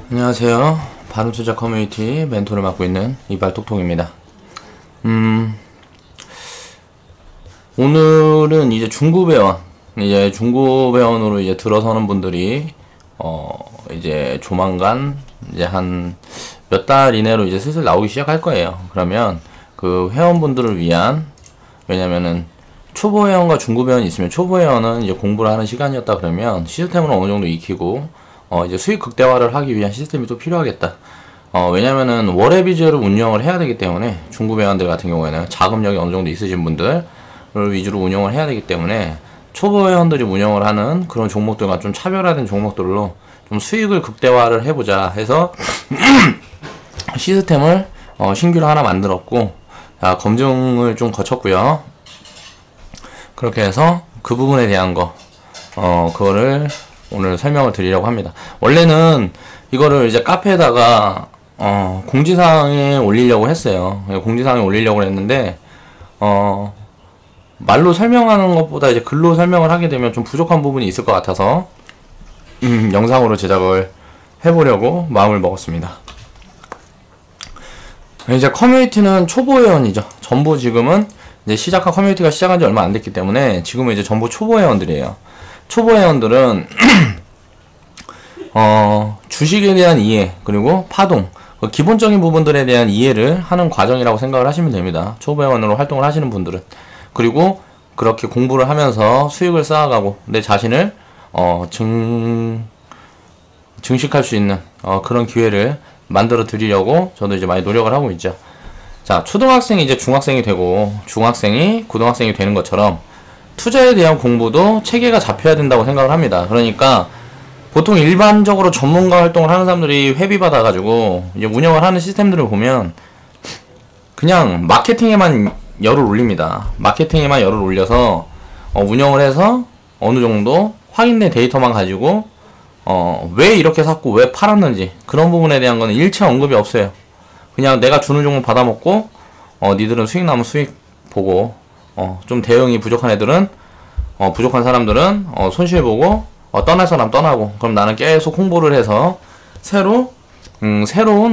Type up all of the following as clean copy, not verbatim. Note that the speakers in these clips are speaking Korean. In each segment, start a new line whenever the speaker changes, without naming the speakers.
안녕하세요. 바른투자 커뮤니티 멘토를 맡고 있는 이발톡톡입니다. 오늘은 이제 중급회원으로 이제 들어서는 분들이 이제 조만간 이제 한 몇 달 이내로 이제 슬슬 나오기 시작할 거예요. 그러면 그 회원분들을 위한, 왜냐면은 초보 회원과 중급 회원이 있으면 초보 회원은 이제 공부를 하는 시간이었다 그러면 시스템을 어느 정도 익히고 이제 수익 극대화를 하기 위한 시스템이 또 필요하겠다. 왜냐면은 월회 비주얼을 운영을 해야 되기 때문에 중급 회원들 같은 경우에는 자금력이 어느 정도 있으신 분들을 위주로 운영을 해야 되기 때문에 초보 회원들이 운영을 하는 그런 종목들과 좀 차별화된 종목들로 좀 수익을 극대화를 해보자 해서 시스템을 신규로 하나 만들었고, 검증을 좀 거쳤고요. 그렇게 해서 그 부분에 대한 그거를 오늘 설명을 드리려고 합니다. 원래는 이거를 이제 카페에다가 공지사항에 올리려고 했어요. 공지사항에 올리려고 했는데 말로 설명하는 것보다 이제 글로 설명을 하게 되면 좀 부족한 부분이 있을 것 같아서 영상으로 제작을 해보려고 마음을 먹었습니다. 이제 커뮤니티는 초보 회원이죠. 전부 지금은 이제 커뮤니티가 시작한 지 얼마 안 됐기 때문에 지금은 이제 전부 초보 회원들이에요. 초보 회원들은 주식에 대한 이해, 그리고 파동, 기본적인 부분들에 대한 이해를 하는 과정이라고 생각을 하시면 됩니다. 초보 회원으로 활동을 하시는 분들은. 그리고 그렇게 공부를 하면서 수익을 쌓아가고 내 자신을 증식할 수 있는 그런 기회를 만들어 드리려고 저도 이제 많이 노력을 하고 있죠. 자, 초등학생이 이제 중학생이 되고 중학생이 고등학생이 되는 것처럼 투자에 대한 공부도 체계가 잡혀야 된다고 생각을 합니다. 그러니까 보통 일반적으로 전문가 활동을 하는 사람들이 회비 받아가지고 이제 운영을 하는 시스템들을 보면 그냥 마케팅에만 열을 올립니다. 마케팅에만 열을 올려서 운영을 해서 어느 정도 확인된 데이터만 가지고 왜 이렇게 샀고 왜 팔았는지 그런 부분에 대한 거는 일체 언급이 없어요. 그냥 내가 주는 종목 받아먹고 니들은 수익 나면 수익 보고 좀 대응이 부족한 애들은 부족한 사람들은 손실 보고 떠날 사람 떠나고, 그럼 나는 계속 홍보를 해서 새로운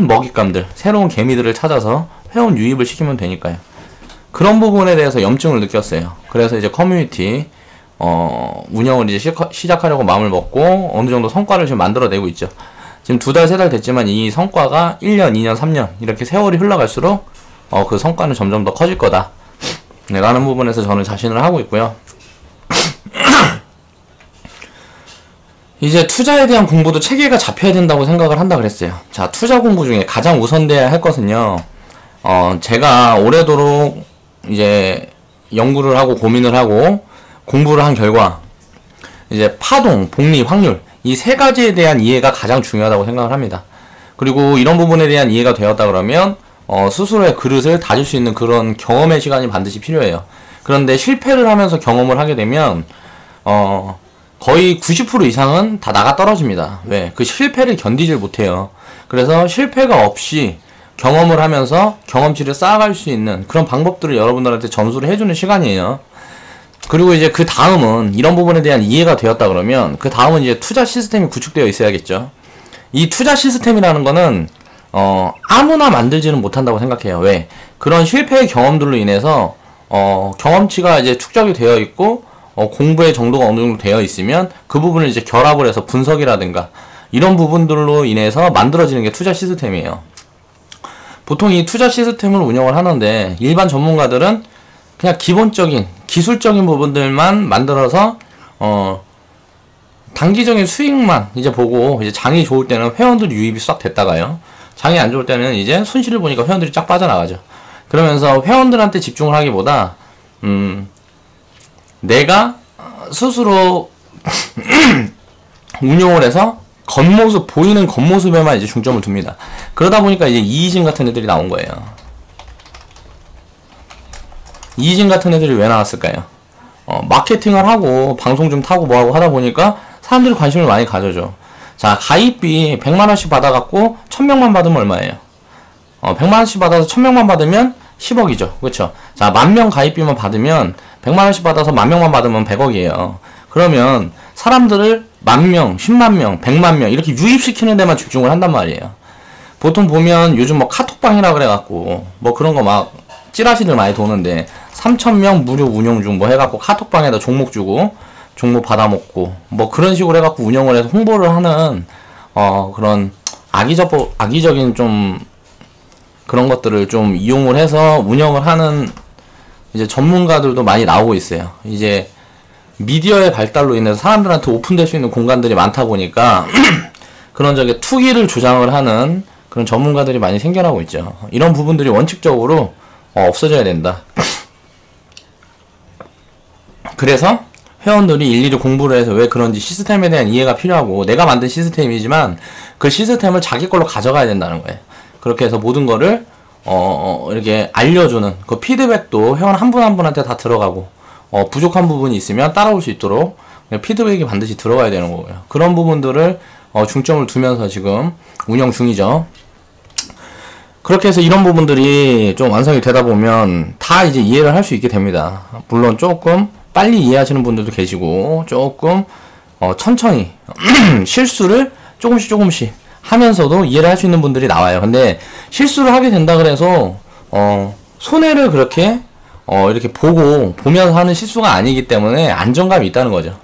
먹잇감들, 새로운 개미들을 찾아서 회원 유입을 시키면 되니까요. 그런 부분에 대해서 염증을 느꼈어요. 그래서 이제 커뮤니티 운영을 이제 시작하려고 마음을 먹고 어느 정도 성과를 지금 만들어내고 있죠. 지금 2달, 3달 됐지만 이 성과가 1년, 2년, 3년 이렇게 세월이 흘러갈수록 그 성과는 점점 더 커질 거다 라는 부분에서 저는 자신을 하고 있고요. 이제 투자에 대한 공부도 체계가 잡혀야 된다고 생각을 한다 그랬어요. 자, 투자 공부 중에 가장 우선돼야 할 것은요, 제가 오래도록 이제 연구를 하고 고민을 하고 공부를 한 결과 이제 파동, 복리, 확률 이 세 가지에 대한 이해가 가장 중요하다고 생각을 합니다. 그리고 이런 부분에 대한 이해가 되었다 그러면 스스로의 그릇을 다질 수 있는 그런 경험의 시간이 반드시 필요해요. 그런데 실패를 하면서 경험을 하게 되면 거의 90% 이상은 다 나가 떨어집니다. 왜? 그 실패를 견디질 못해요. 그래서 실패가 없이 경험을 하면서 경험치를 쌓아갈 수 있는 그런 방법들을 여러분들한테 전수를 해주는 시간이에요. 그리고 이제 그 다음은 이런 부분에 대한 이해가 되었다 그러면 그 다음은 이제 투자 시스템이 구축되어 있어야겠죠. 이 투자 시스템이라는 거는 아무나 만들지는 못한다고 생각해요. 왜? 그런 실패의 경험들로 인해서 경험치가 이제 축적이 되어 있고 공부의 정도가 어느 정도 되어 있으면 그 부분을 이제 결합을 해서 분석이라든가 이런 부분들로 인해서 만들어지는 게 투자 시스템이에요. 보통 이 투자 시스템을 운영을 하는데 일반 전문가들은 그냥 기본적인 기술적인 부분들만 만들어서 단기적인 수익만 이제 보고 이제 장이 좋을 때는 회원들 유입이 싹 됐다가요, 장이 안 좋을 때는 이제 손실을 보니까 회원들이 쫙 빠져나가죠. 그러면서 회원들한테 집중을 하기보다 내가 스스로 운용을 해서 보이는 겉모습에만 이제 중점을 둡니다. 그러다 보니까 이제 이희진 같은 애들이 나온 거예요. 이희진 같은 애들이 왜 나왔을까요? 마케팅을 하고 방송 좀 타고 뭐하고 하다 보니까 사람들이 관심을 많이 가져줘. 자, 가입비 100만원씩 받아갖고 1000명만 받으면 얼마예요? 100만원씩 받아서 1000명만 받으면 10억이죠. 그쵸? 자, 10,000명 가입비만 받으면 100만원씩 받아서 10,000명만 받으면 100억이에요. 그러면 사람들을 10,000명, 100,000명, 1,000,000명 이렇게 유입시키는 데만 집중을 한단 말이에요. 보통 보면 요즘 뭐 카톡방이라 그래갖고 뭐 그런 거 막 찌라시들 많이 도는데 3,000명 무료 운영 중 뭐 해갖고 카톡방에다 종목 주고 종목 받아먹고 뭐 그런 식으로 해갖고 운영을 해서 홍보를 하는 그런 악의적인 좀 그런 것들을 좀 이용을 해서 운영을 하는 이제 전문가들도 많이 나오고 있어요. 이제 미디어의 발달로 인해서 사람들한테 오픈될 수 있는 공간들이 많다 보니까 그런 저기 투기를 조장을 하는 그런 전문가들이 많이 생겨나고 있죠. 이런 부분들이 원칙적으로 없어져야 된다. 그래서 회원들이 일일이 공부를 해서 왜 그런지 시스템에 대한 이해가 필요하고 내가 만든 시스템이지만 그 시스템을 자기 걸로 가져가야 된다는 거예요. 그렇게 해서 모든 거를 이렇게 알려주는 그 피드백도 회원 한 분 한 분한테 다 들어가고 부족한 부분이 있으면 따라올 수 있도록 피드백이 반드시 들어가야 되는 거고요. 그런 부분들을 중점을 두면서 지금 운영 중이죠. 그렇게 해서 이런 부분들이 좀 완성이 되다 보면 다 이제 이해를 할 수 있게 됩니다. 물론 조금 빨리 이해하시는 분들도 계시고 조금 천천히 실수를 조금씩 하면서도 이해를 할 수 있는 분들이 나와요. 근데 실수를 하게 된다 그래서 손해를 그렇게 이렇게 보면서 하는 실수가 아니기 때문에 안정감이 있다는 거죠.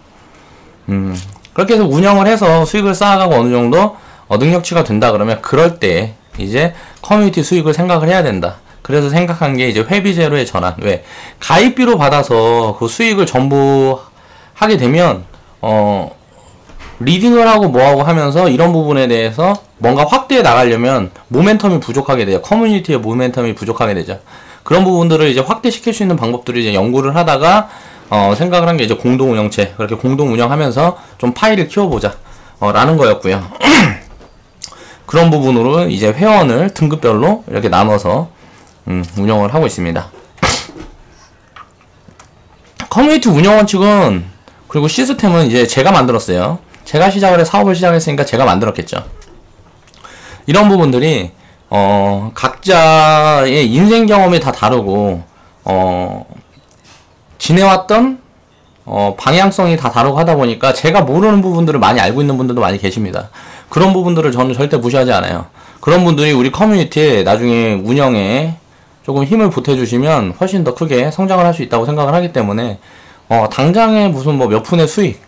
그렇게 해서 운영을 해서 수익을 쌓아가고 어느 정도 능력치가 된다 그러면 그럴 때 이제 커뮤니티 수익을 생각을 해야 된다. 그래서 생각한 게 이제 회비제로의 전환. 왜? 가입비로 받아서 그 수익을 전부 하게 되면 리딩을 하고 뭐하고 하면서 이런 부분에 대해서 뭔가 확대해 나가려면 모멘텀이 부족하게 돼요. 커뮤니티의 모멘텀이 부족하게 되죠. 그런 부분들을 이제 확대시킬 수 있는 방법들을 이제 연구를 하다가 생각을 한 게 이제 공동 운영체. 그렇게 공동 운영하면서 좀 파일을 키워보자 라는 거였고요. 그런 부분으로 이제 회원을 등급별로 이렇게 나눠서 운영을 하고 있습니다. 커뮤니티 운영 원칙은 그리고 시스템은 이제 제가 만들었어요. 제가 사업을 시작했으니까 제가 만들었겠죠. 이런 부분들이 각자의 인생 경험이 다 다르고 지내왔던 방향성이 다 다르고 하다 보니까 제가 모르는 부분들을 많이 알고 있는 분들도 많이 계십니다. 그런 부분들을 저는 절대 무시하지 않아요. 그런 분들이 우리 커뮤니티에 나중에 운영에 조금 힘을 보태주시면 훨씬 더 크게 성장을 할 수 있다고 생각을 하기 때문에 당장에 무슨 뭐 몇 푼의 수익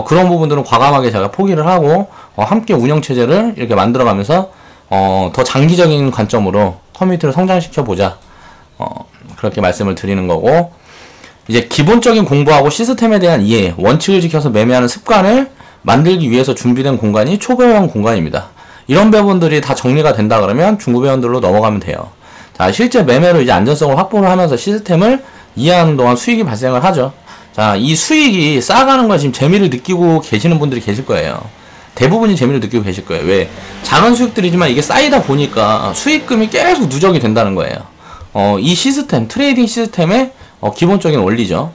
그런 부분들은 과감하게 제가 포기를 하고 함께 운영체제를 이렇게 만들어가면서 더 장기적인 관점으로 커뮤니티를 성장시켜보자 그렇게 말씀을 드리는 거고, 이제 기본적인 공부하고 시스템에 대한 이해, 원칙을 지켜서 매매하는 습관을 만들기 위해서 준비된 공간이 초보회원 공간입니다. 이런 부분들이 다 정리가 된다 그러면 중급회원들로 넘어가면 돼요. 자, 실제 매매로 이제 안전성을 확보를 하면서 시스템을 이해하는 동안 수익이 발생을 하죠. 자, 이 수익이 쌓아가는 거 지금 재미를 느끼고 계시는 분들이 계실 거예요. 대부분이 재미를 느끼고 계실 거예요. 왜? 작은 수익들이지만 이게 쌓이다 보니까 수익금이 계속 누적이 된다는 거예요. 이 시스템, 트레이딩 시스템의 기본적인 원리죠.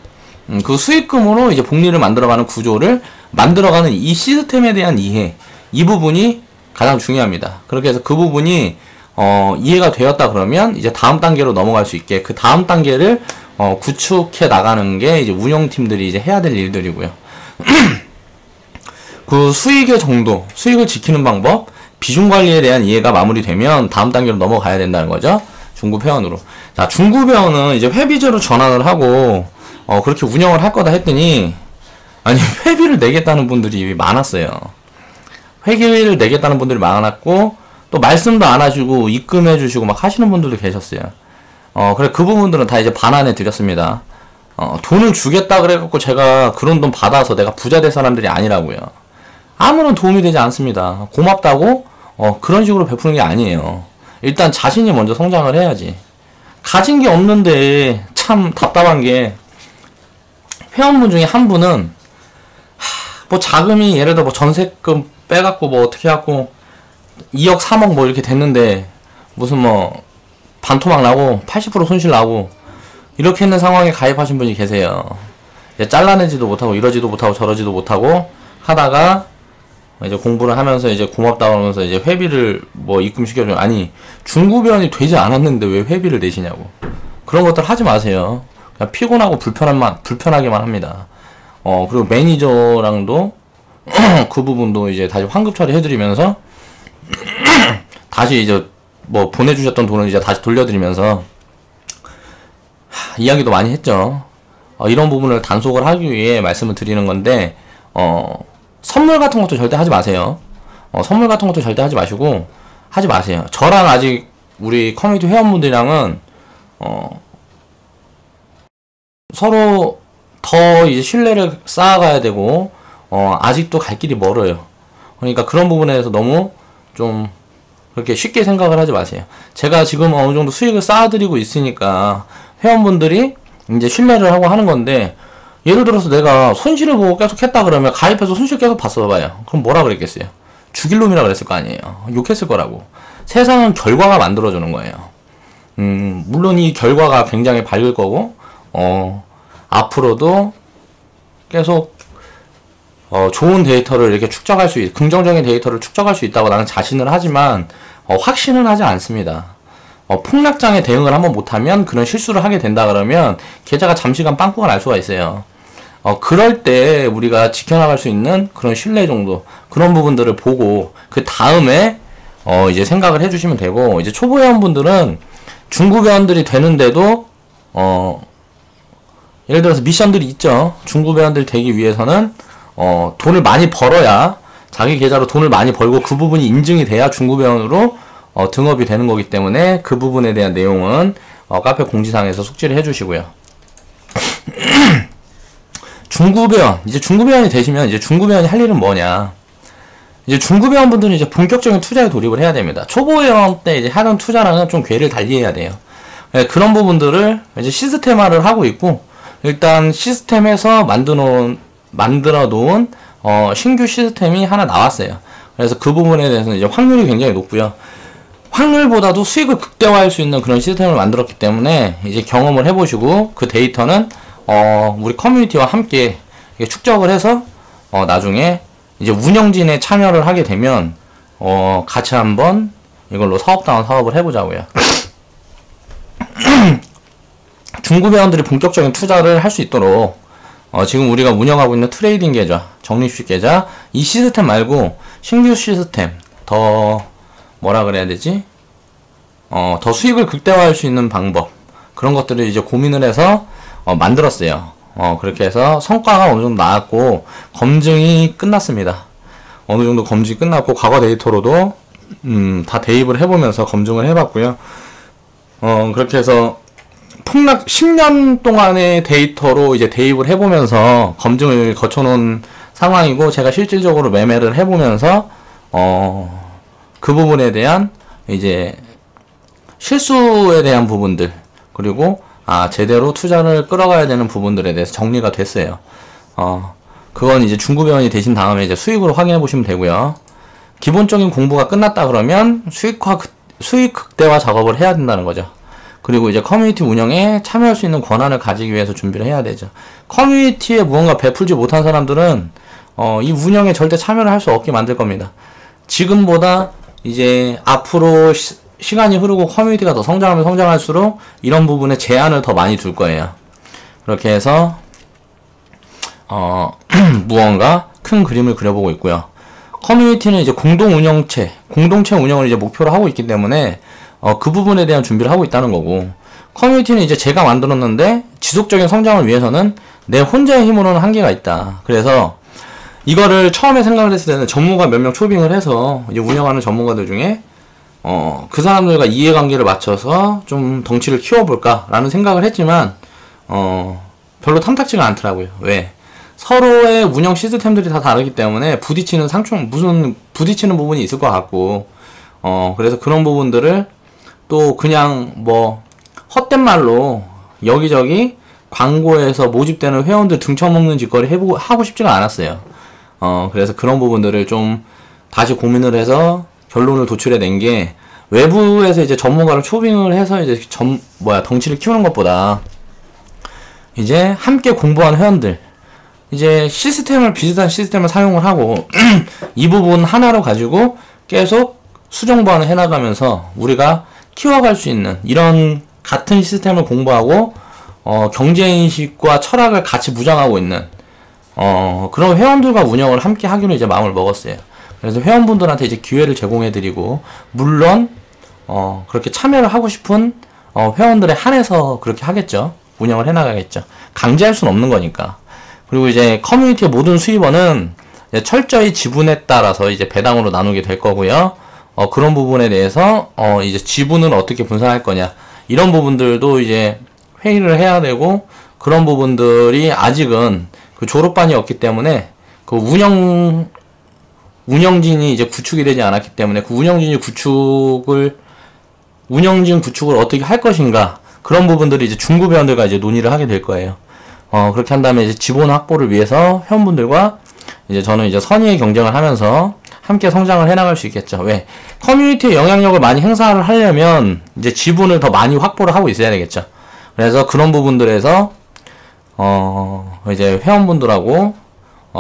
그 수익금으로 이제 복리를 만들어가는 구조를 만들어가는 이 시스템에 대한 이해, 이 부분이 가장 중요합니다. 그렇게 해서 그 부분이 이해가 되었다 그러면 이제 다음 단계로 넘어갈 수 있게 그 다음 단계를 구축해 나가는 게 이제 운영팀들이 이제 해야 될 일들이고요. 그 수익의 정도, 수익을 지키는 방법, 비중 관리에 대한 이해가 마무리되면 다음 단계로 넘어가야 된다는 거죠. 중급 회원으로. 자, 중급 회원은 이제 회비제로 전환을 하고 그렇게 운영을 할 거다 했더니, 아니, 회비를 내겠다는 분들이 많았어요. 회비를 내겠다는 분들이 많았고, 또 말씀도 안 하시고 입금해 주시고 막 하시는 분들도 계셨어요. 그래, 그 부분들은 다 이제 반환해 드렸습니다. 돈을 주겠다 그래갖고 제가 그런 돈 받아서 내가 부자 될 사람들이 아니라고요. 아무런 도움이 되지 않습니다. 고맙다고 그런 식으로 베푸는 게 아니에요. 일단 자신이 먼저 성장을 해야지. 가진 게 없는데 참 답답한 게, 회원분 중에 한 분은 뭐 자금이 예를 들어 뭐 전세금 빼갖고 뭐 어떻게 해갖고 2억 3억 뭐 이렇게 됐는데 무슨 뭐 반토막 나고 80% 손실 나고 이렇게 있는 상황에 가입하신 분이 계세요. 잘라내지도 못하고 이러지도 못하고 저러지도 못하고 하다가 이제 공부를 하면서 이제 고맙다고 하면서 이제 회비를 뭐 입금시켜줘. 아니, 중급회원이 되지 않았는데 왜 회비를 내시냐고. 그런 것들 하지 마세요. 그냥 피곤하고 불편하게만 합니다. 그리고 매니저랑도 그 부분도 이제 다시 환급 처리해드리면서 다시 이제 뭐 보내주셨던 돈을 이제 다시 돌려드리면서 이야기도 많이 했죠. 이런 부분을 단속을 하기 위해 말씀을 드리는 건데, 선물 같은 것도 절대 하지 마세요. 선물 같은 것도 절대 하지 마시고, 하지 마세요. 저랑 아직 우리 커뮤니티 회원분들이랑은, 서로 더 이제 신뢰를 쌓아가야 되고, 아직도 갈 길이 멀어요. 그러니까 그런 부분에 대해서 너무 좀, 그렇게 쉽게 생각을 하지 마세요. 제가 지금 어느 정도 수익을 쌓아드리고 있으니까, 회원분들이 이제 신뢰를 하고 하는 건데, 예를 들어서 내가 손실을 보고 계속 했다 그러면 가입해서 손실 계속 봤어봐요. 그럼 뭐라 그랬겠어요? 죽일 놈이라 그랬을 거 아니에요. 욕했을 거라고. 세상은 결과가 만들어주는 거예요. 물론 이 결과가 굉장히 밝을 거고, 앞으로도 계속, 좋은 데이터를 이렇게 축적할 수 긍정적인 데이터를 축적할 수 있다고 나는 자신을 하지만, 확신은 하지 않습니다. 폭락장에 대응을 한번 못하면 그런 실수를 하게 된다 그러면 계좌가 잠시간 빵꾸가 날 수가 있어요. 그럴 때 우리가 지켜나갈 수 있는 그런 신뢰 정도, 그런 부분들을 보고 그 다음에 이제 생각을 해주시면 되고, 이제 초보 회원분들은 중급 회원들이 되는데도 예를 들어서 미션들이 있죠. 중급 회원들이 되기 위해서는 돈을 많이 벌어야, 자기 계좌로 돈을 많이 벌고 그 부분이 인증이 돼야 중급 회원으로 등업이 되는 거기 때문에 그 부분에 대한 내용은 카페 공지사항에서 숙지를 해주시고요. 중급회원, 이제 중급회원이 되시면 이제 중급회원이 할 일은 뭐냐? 이제 중급회원분들은 이제 본격적인 투자에 돌입을 해야 됩니다. 초보회원 때 이제 하는 투자랑은 좀 궤를 달리해야 돼요. 그런 부분들을 이제 시스템화를 하고 있고, 일단 시스템에서 만들어 놓은 신규 시스템이 하나 나왔어요. 그래서 그 부분에 대해서는 이제 확률이 굉장히 높고요. 확률보다도 수익을 극대화할 수 있는 그런 시스템을 만들었기 때문에 이제 경험을 해보시고, 그 데이터는 우리 커뮤니티와 함께 축적을 해서 나중에 이제 운영진에 참여를 하게 되면 같이 한번 이걸로 사업다운 사업을 해보자고요. 중급 회원들이 본격적인 투자를 할 수 있도록 지금 우리가 운영하고 있는 트레이딩 계좌, 적립식 계좌, 이 시스템 말고 신규 시스템, 더 뭐라 그래야 되지? 더 수익을 극대화할 수 있는 방법, 그런 것들을 이제 고민을 해서 만들었어요. 그렇게 해서 성과가 어느 정도 나왔고 검증이 끝났습니다. 어느 정도 검증이 끝났고 과거 데이터로도 다 대입을 해보면서 검증을 해봤고요. 그렇게 해서 폭락 10년 동안의 데이터로 이제 대입을 해보면서 검증을 거쳐놓은 상황이고, 제가 실질적으로 매매를 해보면서 그 부분에 대한 이제 실수에 대한 부분들, 그리고 제대로 투자를 끌어가야 되는 부분들에 대해서 정리가 됐어요. 그건 이제 중급회원이 되신 다음에 이제 수익으로 확인해 보시면 되고요. 기본적인 공부가 끝났다 그러면 수익 극대화 작업을 해야 된다는 거죠. 그리고 이제 커뮤니티 운영에 참여할 수 있는 권한을 가지기 위해서 준비를 해야 되죠. 커뮤니티에 무언가 베풀지 못한 사람들은 이 운영에 절대 참여를 할 수 없게 만들 겁니다. 지금보다 이제 앞으로 시간이 흐르고 커뮤니티가 더 성장하면 성장할수록 이런 부분에 제한을 더 많이 둘 거예요. 그렇게 해서 무언가 큰 그림을 그려보고 있고요. 커뮤니티는 이제 공동체 운영을 이제 목표로 하고 있기 때문에 그 부분에 대한 준비를 하고 있다는 거고, 커뮤니티는 이제 제가 만들었는데 지속적인 성장을 위해서는 내 혼자의 힘으로는 한계가 있다. 그래서 이거를 처음에 생각을 했을 때는 전문가 몇 명 초빙을 해서 이제 운영하는 전문가들 중에 그 사람들과 이해관계를 맞춰서 좀 덩치를 키워볼까 라는 생각을 했지만 별로 탐탁지가 않더라고요. 왜? 서로의 운영 시스템들이 다 다르기 때문에 부딪히는 부분이 있을 것 같고, 그래서 그런 부분들을 또 그냥 뭐 헛된 말로 여기저기 광고에서 모집되는 회원들 등쳐먹는 짓거리 하고 싶지가 않았어요. 그래서 그런 부분들을 좀 다시 고민을 해서 결론을 도출해낸 게, 외부에서 이제 전문가를 초빙을 해서 이제 덩치를 키우는 것보다 이제 함께 공부하는 회원들, 이제 비슷한 시스템을 사용을 하고 이 부분 하나로 가지고 계속 수정보완을 해나가면서 우리가 키워갈 수 있는 이런 같은 시스템을 공부하고 경제인식과 철학을 같이 무장하고 있는 그런 회원들과 운영을 함께 하기로 이제 마음을 먹었어요. 그래서 회원분들한테 이제 기회를 제공해드리고, 물론, 그렇게 참여를 하고 싶은, 회원들에 한해서 그렇게 하겠죠. 운영을 해나가겠죠. 강제할 수는 없는 거니까. 그리고 이제 커뮤니티의 모든 수입원은 이제 철저히 지분에 따라서 이제 배당으로 나누게 될 거고요. 그런 부분에 대해서, 이제 지분을 어떻게 분산할 거냐. 이런 부분들도 이제 회의를 해야 되고, 그런 부분들이 아직은 그 졸업반이 없기 때문에 그 운영진이 이제 구축이 되지 않았기 때문에 그 운영진 구축을 어떻게 할 것인가. 그런 부분들이 이제 중급회원들과 이제 논의를 하게 될 거예요. 그렇게 한 다음에 이제 지분 확보를 위해서 회원분들과 이제 저는 이제 선의의 경쟁을 하면서 함께 성장을 해나갈 수 있겠죠. 왜? 커뮤니티의 영향력을 많이 행사를 하려면 이제 지분을 더 많이 확보를 하고 있어야 되겠죠. 그래서 그런 부분들에서 이제 회원분들하고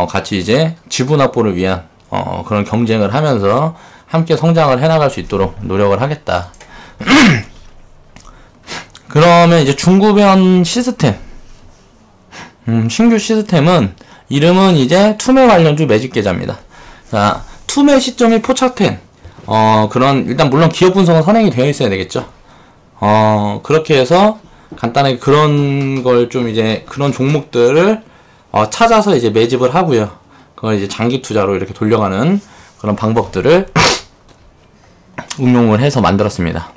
같이 이제 지분 확보를 위한 그런 경쟁을 하면서 함께 성장을 해나갈 수 있도록 노력을 하겠다. 그러면 이제 중급회원 시스템, 신규 시스템은 이름은 이제 투매 관련주 매집 계좌입니다. 자, 투매 시점이 포착된 그런 일단 물론 기업 분석은 선행이 되어 있어야 되겠죠. 그렇게 해서 간단하게 그런 걸 좀 이제 그런 종목들을 찾아서 이제 매집을 하고요. 그걸 이제 장기 투자로 이렇게 돌려가는 그런 방법들을 응용을 해서 만들었습니다.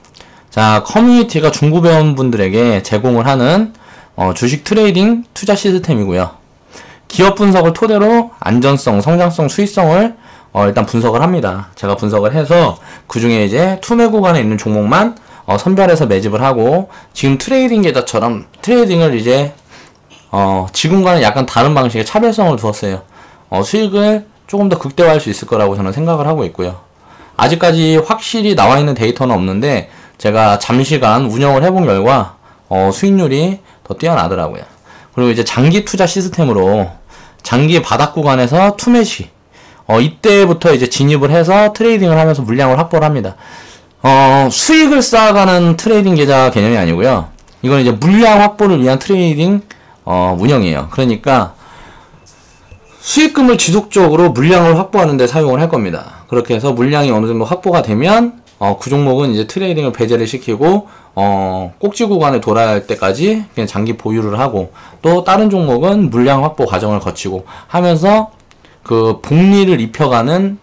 자, 커뮤니티가 중급회원분들에게 제공을 하는 주식 트레이딩 투자 시스템이고요. 기업 분석을 토대로 안전성, 성장성, 수익성을 일단 분석을 합니다. 제가 분석을 해서 그 중에 이제 투매 구간에 있는 종목만 선별해서 매집을 하고, 지금 트레이딩 계좌처럼 트레이딩을 이제 지금과는 약간 다른 방식의 차별성을 두었어요. 수익을 조금 더 극대화할 수 있을 거라고 저는 생각을 하고 있고요. 아직까지 확실히 나와 있는 데이터는 없는데 제가 잠시간 운영을 해본 결과 수익률이 더 뛰어나더라고요. 그리고 이제 장기 투자 시스템으로 장기 바닥 구간에서 투매시 이때부터 이제 진입을 해서 트레이딩을 하면서 물량을 확보를 합니다. 수익을 쌓아가는 트레이딩 계좌 개념이 아니고요. 이건 이제 물량 확보를 위한 트레이딩 운영이에요. 그러니까 수익금을 지속적으로 물량을 확보하는 데 사용을 할 겁니다. 그렇게 해서 물량이 어느 정도 확보가 되면 그 종목은 이제 트레이딩을 배제를 시키고 꼭지 구간에 돌아갈 때까지 그냥 장기 보유를 하고, 또 다른 종목은 물량 확보 과정을 거치고 하면서 그 복리를 입혀가는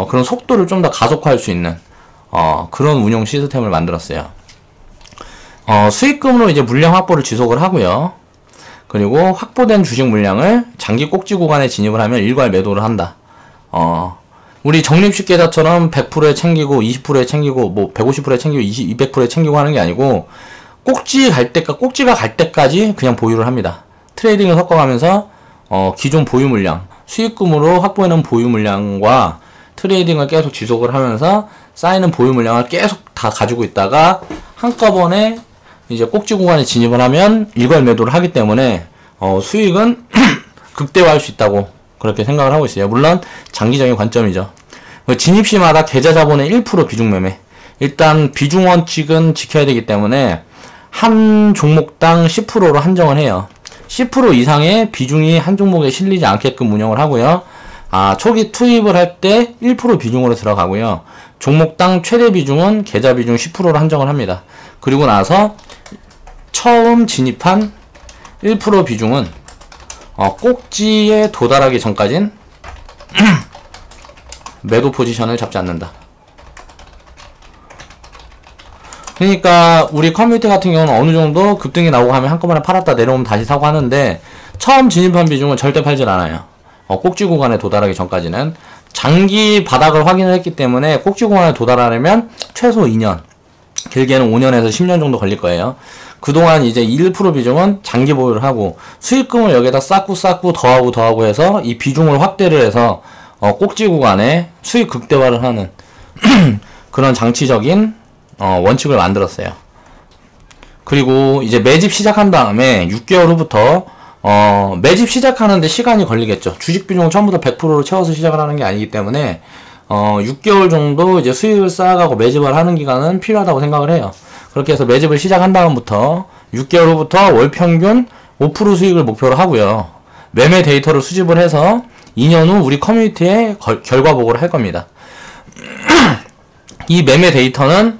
그런 속도를 좀 더 가속화할 수 있는 그런 운영 시스템을 만들었어요. 수익금으로 이제 물량 확보를 지속을 하고요. 그리고 확보된 주식 물량을 장기 꼭지 구간에 진입을 하면 일괄 매도를 한다. 우리 적립식 계좌처럼 100%에 챙기고 20%에 챙기고 뭐 150%에 챙기고 200%에 챙기고 하는 게 아니고 꼭지가 갈 때까지 그냥 보유를 합니다. 트레이딩을 섞어가면서 기존 보유 물량, 수익금으로 확보해놓은 보유 물량과 트레이딩을 계속 지속을 하면서 쌓이는 보유 물량을 계속 다 가지고 있다가 한꺼번에 이제 꼭지 구간에 진입을 하면 일괄 매도를 하기 때문에 수익은 극대화할 수 있다고 그렇게 생각을 하고 있어요. 물론 장기적인 관점이죠. 진입 시마다 계좌 자본의 1% 비중 매매. 일단 비중 원칙은 지켜야 되기 때문에 한 종목당 10%로 한정을 해요. 10% 이상의 비중이 한 종목에 실리지 않게끔 운영을 하고요. 초기 투입을 할 때 1% 비중으로 들어가고요. 종목당 최대 비중은 계좌 비중 10%로 한정을 합니다. 그리고 나서 처음 진입한 1% 비중은 꼭지에 도달하기 전까진 매도 포지션을 잡지 않는다. 그러니까 우리 커뮤니티 같은 경우는 어느 정도 급등이 나오고 하면 한꺼번에 팔았다 내려오면 다시 사고 하는데, 처음 진입한 비중은 절대 팔질 않아요. 꼭지 구간에 도달하기 전까지는. 장기 바닥을 확인을 했기 때문에 꼭지 구간에 도달하려면 최소 2년, 길게는 5년에서 10년 정도 걸릴 거예요. 그동안 이제 1% 비중은 장기 보유를 하고 수익금을 여기다 쌓고 더하고 해서 이 비중을 확대를 해서 꼭지 구간에 수익 극대화를 하는 그런 장치적인 원칙을 만들었어요. 그리고 이제 매집 시작한 다음에 6개월 후부터 매집 시작하는데 시간이 걸리겠죠. 주식 비중을 처음부터 100%로 채워서 시작을 하는 게 아니기 때문에 6개월 정도 이제 수익을 쌓아가고 매집을 하는 기간은 필요하다고 생각을 해요. 그렇게 해서 매집을 시작한 다음부터 6개월 후부터 월 평균 5% 수익을 목표로 하고요. 매매 데이터를 수집을 해서 2년 후 우리 커뮤니티에 결과 보고를 할 겁니다. 이 매매 데이터는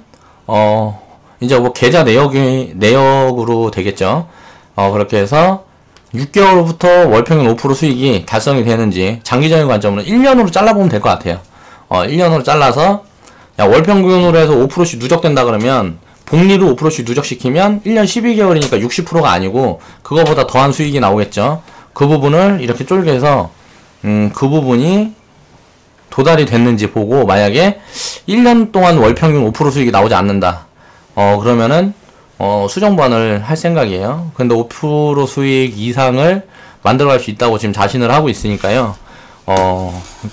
이제 뭐 계좌 내역으로 되겠죠. 그렇게 해서 6개월부터 월평균 5% 수익이 달성이 되는지 장기적인 관점으로 1년으로 잘라보면 될 것 같아요. 1년으로 잘라서 월평균으로 해서 5%씩 누적된다 그러면 복리로 5%씩 누적시키면 1년 12개월이니까 60%가 아니고 그거보다 더한 수익이 나오겠죠. 그 부분을 이렇게 쪼개서 그 부분이 도달이 됐는지 보고 만약에 1년 동안 월평균 5% 수익이 나오지 않는다. 그러면은 수정반을 할 생각이에요. 근데 5% 수익 이상을 만들어갈 수 있다고 지금 자신을 하고 있으니까요.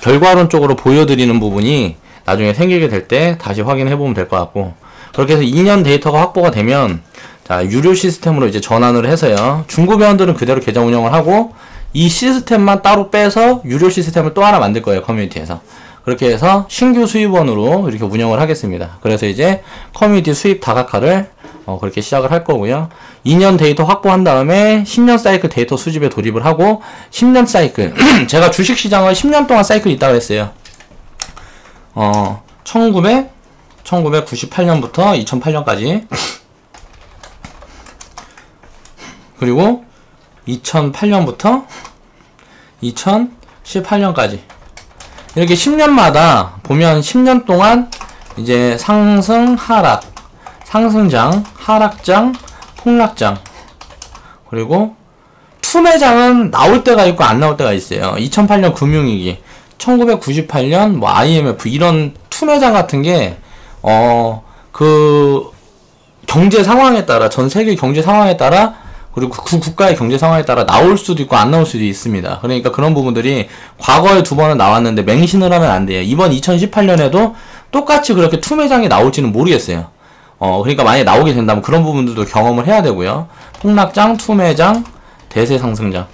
결과론적으로 보여드리는 부분이 나중에 생기게 될 때 다시 확인해보면 될 것 같고, 그렇게 해서 2년 데이터가 확보가 되면 자 유료 시스템으로 이제 전환을 해서요. 중고 회원들은 그대로 계정 운영을 하고 이 시스템만 따로 빼서 유료 시스템을 또 하나 만들 거예요. 커뮤니티에서. 그렇게 해서 신규 수입원으로 이렇게 운영을 하겠습니다. 그래서 이제 커뮤니티 수입 다각화를 그렇게 시작을 할 거고요. 2년 데이터 확보한 다음에 10년 사이클 데이터 수집에 돌입을 하고 10년 사이클 제가 주식시장을 10년 동안 사이클이 있다고 했어요. 1998년부터 2008년까지 그리고 2008년부터 2018년까지 이렇게 10년마다 보면 10년 동안 이제 상승, 하락, 상승장, 하락장, 폭락장, 그리고 투매장은 나올 때가 있고 안 나올 때가 있어요. 2008년 금융위기, 1998년 뭐 IMF 이런 투매장 같은 게 그 경제 상황에 따라, 전 세계 경제 상황에 따라, 그리고 그 국가의 경제 상황에 따라 나올 수도 있고 안 나올 수도 있습니다. 그러니까 그런 부분들이 과거에 2번은 나왔는데 맹신을 하면 안 돼요. 이번 2018년에도 똑같이 그렇게 투매장이 나올지는 모르겠어요. 그러니까 만약에 나오게 된다면 그런 부분들도 경험을 해야 되고요. 폭락장, 투매장, 대세 상승장.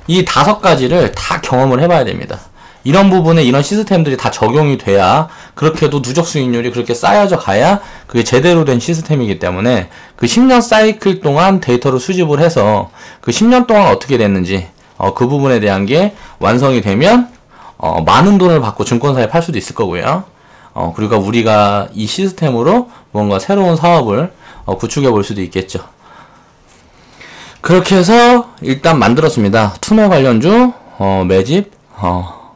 이 5가지를 다 경험을 해봐야 됩니다. 이런 부분에 이런 시스템들이 다 적용이 돼야, 그렇게도 누적 수익률이 그렇게 쌓여져 가야 그게 제대로 된 시스템이기 때문에 그 10년 사이클 동안 데이터를 수집을 해서 그 10년 동안 어떻게 됐는지 그 부분에 대한 게 완성이 되면 많은 돈을 받고 증권사에 팔 수도 있을 거고요. 그리고 우리가 이 시스템으로 뭔가 새로운 사업을 구축해 볼 수도 있겠죠. 그렇게 해서 일단 만들었습니다. 투매 관련주 매집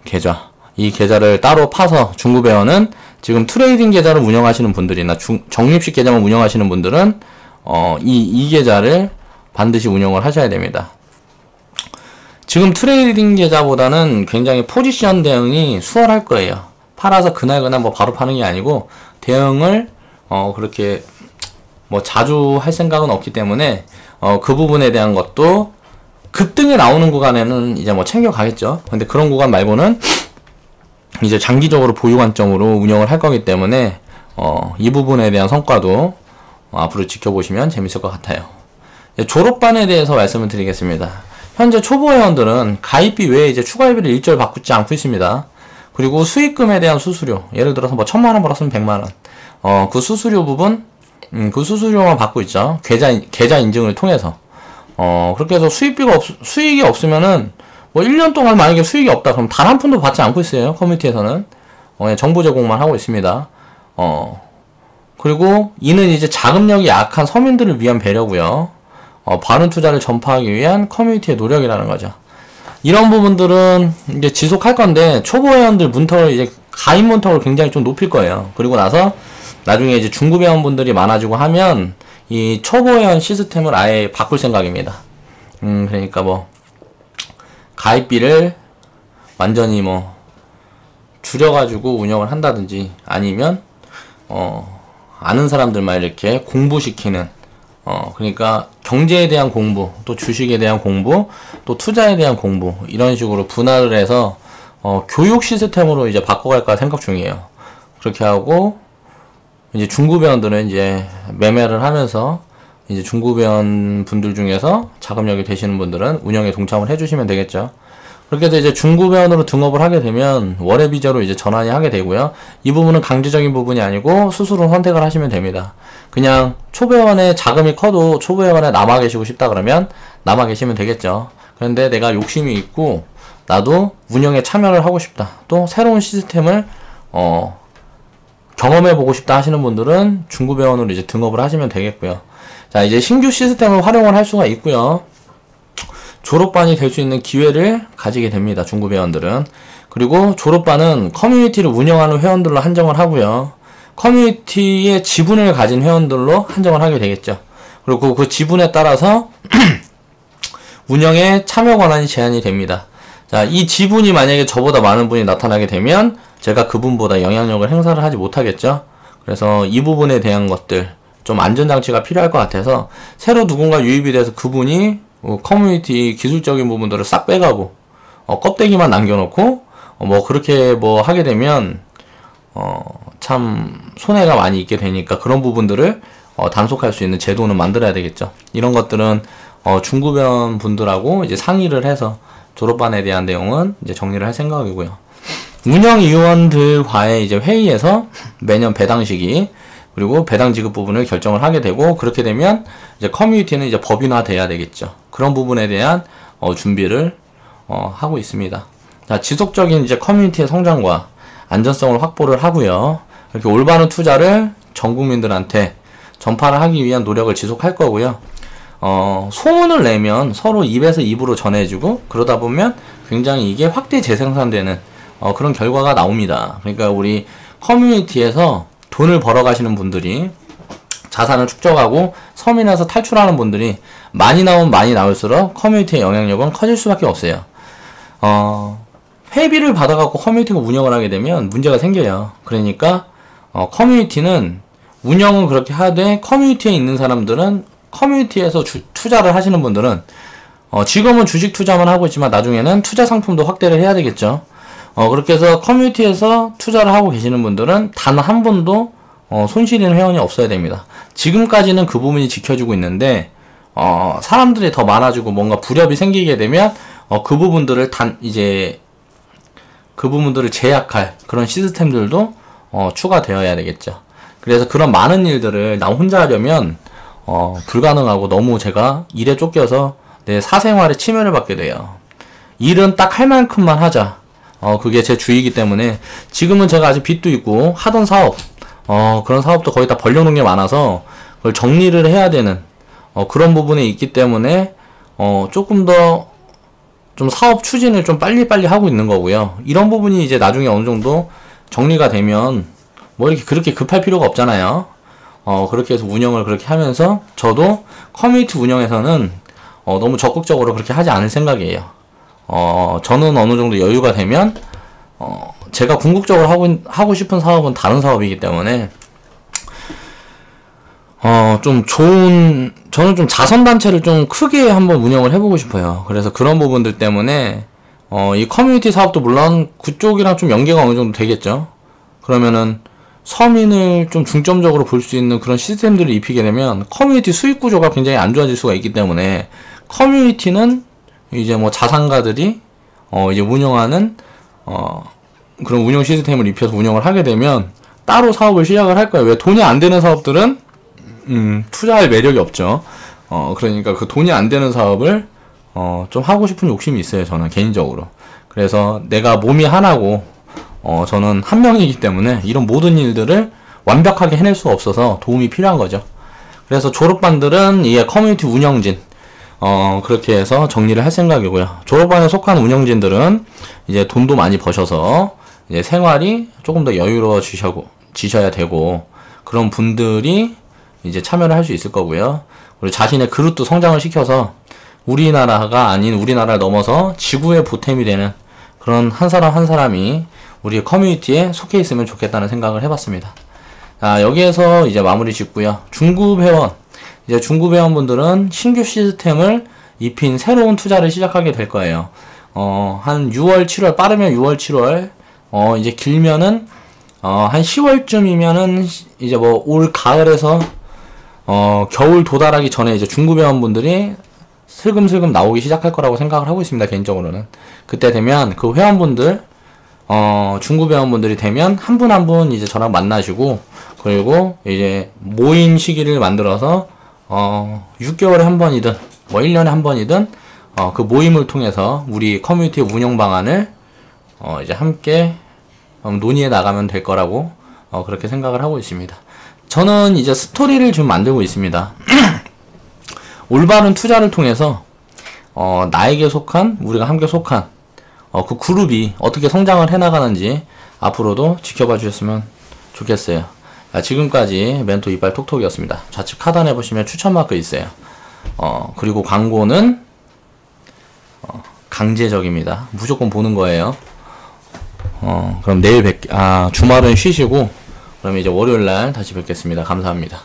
계좌. 이 계좌를 따로 파서 중구배원은 지금 트레이딩 계좌를 운영하시는 분들이나 적립식 계좌만 운영하시는 분들은 이 계좌를 반드시 운영을 하셔야 됩니다. 지금 트레이딩 계좌보다는 굉장히 포지션 대응이 수월할 거예요. 팔아서 그날 뭐 바로 파는 게 아니고 대응을 그렇게 뭐 자주 할 생각은 없기 때문에 그 부분에 대한 것도 급등이 나오는 구간에는 이제 뭐 챙겨가겠죠. 근데 그런 구간 말고는 이제 장기적으로 보유 관점으로 운영을 할 거기 때문에 이 부분에 대한 성과도 앞으로 지켜보시면 재밌을 것 같아요. 졸업반에 대해서 말씀을 드리겠습니다. 현재 초보 회원들은 가입비 외에 이제 추가회비를 일절 받지 않고 있습니다. 그리고 수익금에 대한 수수료, 예를 들어서 뭐 1000만원 벌었으면 100만원, 그 수수료 부분, 그 수수료만 받고 있죠. 계좌 인증을 통해서. 그렇게 해서 수익이 없으면은, 뭐 1년 동안 만약에 수익이 없다, 그럼 단 한 푼도 받지 않고 있어요. 커뮤니티에서는. 정보 제공만 하고 있습니다. 그리고 이는 이제 자금력이 약한 서민들을 위한 배려고요. 바른 투자를 전파하기 위한 커뮤니티의 노력이라는 거죠. 이런 부분들은 이제 지속할 건데, 초보 회원들 문턱을 이제, 가입 문턱을 굉장히 좀 높일 거예요. 그리고 나서, 나중에 이제 중급 회원분들이 많아지고 하면, 이 초보 회원 시스템을 아예 바꿀 생각입니다. 그러니까 뭐, 가입비를 완전히 뭐, 줄여가지고 운영을 한다든지, 아니면, 아는 사람들만 이렇게 공부시키는, 그러니까 경제에 대한 공부, 또 주식에 대한 공부, 또 투자에 대한 공부, 이런 식으로 분할을 해서 교육 시스템으로 이제 바꿔갈까 생각 중이에요. 그렇게 하고 이제 중급회원들은 이제 매매를 하면서 이제 중급회원 분들 중에서 자금력이 되시는 분들은 운영에 동참을 해주시면 되겠죠. 그렇게 해서 이제 중급회원으로 등업을 하게 되면 월회비제로 이제 전환이 하게 되고요. 이 부분은 강제적인 부분이 아니고 스스로 선택을 하시면 됩니다. 그냥 초보회원에 자금이 커도 초보회원에 남아 계시고 싶다 그러면 남아 계시면 되겠죠. 그런데 내가 욕심이 있고 나도 운영에 참여를 하고 싶다. 또 새로운 시스템을 경험해보고 싶다 하시는 분들은 중구배원으로 이제 등업을 하시면 되겠고요. 자, 이제 신규 시스템을 활용을 할 수가 있고요. 졸업반이 될 수 있는 기회를 가지게 됩니다. 중구배원들은. 그리고 졸업반은 커뮤니티를 운영하는 회원들로 한정을 하고요. 커뮤니티의 지분을 가진 회원들로 한정을 하게 되겠죠. 그리고 그 지분에 따라서 운영에 참여 권한이 제한이 됩니다. 자, 이 지분이 만약에 저보다 많은 분이 나타나게 되면 제가 그분보다 영향력을 행사를 하지 못하겠죠. 그래서 이 부분에 대한 것들 좀 안전장치가 필요할 것 같아서 새로 누군가 유입이 돼서 그분이 커뮤니티 기술적인 부분들을 싹 빼가고 껍데기만 남겨놓고 그렇게 하게 되면 참 손해가 많이 있게 되니까 그런 부분들을 단속할 수 있는 제도는 만들어야 되겠죠. 이런 것들은 중구변 분들하고 이제 상의를 해서 졸업반에 대한 내용은 이제 정리를 할 생각이고요. 운영위원들과의 이제 회의에서 매년 배당 시기 그리고 배당 지급 부분을 결정을 하게 되고, 그렇게 되면 이제 커뮤니티는 이제 법인화돼야 되겠죠. 그런 부분에 대한 준비를 하고 있습니다. 자, 지속적인 이제 커뮤니티의 성장과 안전성을 확보를 하고요. 이렇게 올바른 투자를 전 국민들한테 전파를 하기 위한 노력을 지속할 거고요. 소문을 내면 서로 입에서 입으로 전해주고 그러다 보면 굉장히 이게 확대 재생산되는 그런 결과가 나옵니다. 그러니까 우리 커뮤니티에서 돈을 벌어 가시는 분들이, 자산을 축적하고 서민에서 탈출하는 분들이 많이 나올수록 커뮤니티의 영향력은 커질 수밖에 없어요. 회비를 받아갖고 커뮤니티가 운영을 하게 되면 문제가 생겨요. 그러니까 커뮤니티는 운영은 그렇게 하되, 커뮤니티에 있는 사람들은, 커뮤니티에서 투자를 하시는 분들은 지금은 주식 투자만 하고 있지만 나중에는 투자 상품도 확대를 해야 되겠죠. 그렇게 해서 커뮤니티에서 투자를 하고 계시는 분들은 단 한 번도 손실인 회원이 없어야 됩니다. 지금까지는 그 부분이 지켜지고 있는데 사람들이 더 많아지고 뭔가 불협이 생기게 되면 그 부분들을 그 부분들을 제약할 그런 시스템들도 추가되어야 되겠죠. 그래서 그런 많은 일들을 나 혼자 하려면 불가능하고, 너무 제가 일에 쫓겨서 내 사생활에 침해를 받게 돼요. 일은 딱 할 만큼만 하자. 그게 제 주의이기 때문에 지금은 제가 아직 빚도 있고 하던 사업, 그런 사업도 거의 다 벌려놓은 게 많아서 그걸 정리를 해야 되는 그런 부분에 있기 때문에 조금 더 좀 사업 추진을 좀 빨리빨리 하고 있는 거고요. 이런 부분이 이제 나중에 어느 정도 정리가 되면 뭐 이렇게 그렇게 급할 필요가 없잖아요. 그렇게 해서 운영을 그렇게 하면서 저도 커뮤니티 운영에서는 너무 적극적으로 그렇게 하지 않을 생각이에요. 저는 어느 정도 여유가 되면 제가 궁극적으로 하고 싶은 사업은 다른 사업이기 때문에 저는 좀 자선단체를 좀 크게 한번 운영을 해보고 싶어요. 그래서 그런 부분들 때문에 이 커뮤니티 사업도 물론 그쪽이랑 좀 연계가 어느 정도 되겠죠. 그러면은 서민을 좀 중점적으로 볼 수 있는 그런 시스템들을 입히게 되면 커뮤니티 수익 구조가 굉장히 안 좋아질 수가 있기 때문에, 커뮤니티는 이제 뭐 자산가들이 이제 운영하는 그런 운영 시스템을 입혀서 운영을 하게 되면 따로 사업을 시작을 할 거예요. 왜? 돈이 안 되는 사업들은 투자할 매력이 없죠. 그러니까 그 돈이 안 되는 사업을 좀 하고 싶은 욕심이 있어요, 저는 개인적으로. 그래서 내가 몸이 하나고 저는 한 명이기 때문에 이런 모든 일들을 완벽하게 해낼 수가 없어서 도움이 필요한 거죠. 그래서 졸업반들은 이게 커뮤니티 운영진 그렇게 해서 정리를 할 생각이고요. 졸업반에 속한 운영진들은 이제 돈도 많이 버셔서 이제 생활이 조금 더 여유로워지셔야 되고, 그런 분들이 이제 참여를 할 수 있을 거고요. 그리고 자신의 그룹도 성장을 시켜서 우리나라가 아닌, 우리나라를 넘어서 지구의 보탬이 되는 그런 한 사람 한 사람이 우리 커뮤니티에 속해 있으면 좋겠다는 생각을 해봤습니다. 자, 여기에서 이제 마무리 짓고요. 중구회원, 이제 중구회원분들은 신규 시스템을 입힌 새로운 투자를 시작하게 될 거예요. 한 6월, 7월, 빠르면 6월, 7월, 이제 길면은 한 10월쯤이면은 이제 뭐 올 가을에서 겨울 도달하기 전에 이제 중구회원분들이 슬금슬금 나오기 시작할 거라고 생각을 하고 있습니다, 개인적으로는. 그때 되면 그 회원분들, 중구회원분들이 되면 한 분 한 분 이제 저랑 만나시고, 그리고 이제 모임 시기를 만들어서 6개월에 한 번이든 뭐 1년에 한 번이든 그 모임을 통해서 우리 커뮤니티 운영 방안을 이제 함께 논의해 나가면 될 거라고 그렇게 생각을 하고 있습니다. 저는 이제 스토리를 좀 만들고 있습니다. 올바른 투자를 통해서 나에게 속한, 우리가 함께 속한 그 그룹이 어떻게 성장을 해나가는지 앞으로도 지켜봐 주셨으면 좋겠어요. 지금까지 멘토 이빨 톡톡이었습니다. 좌측 하단에 보시면 추천 마크 있어요. 그리고 광고는 강제적입니다. 무조건 보는 거예요. 그럼 내일 주말은 쉬시고, 그럼 이제 월요일날 다시 뵙겠습니다. 감사합니다.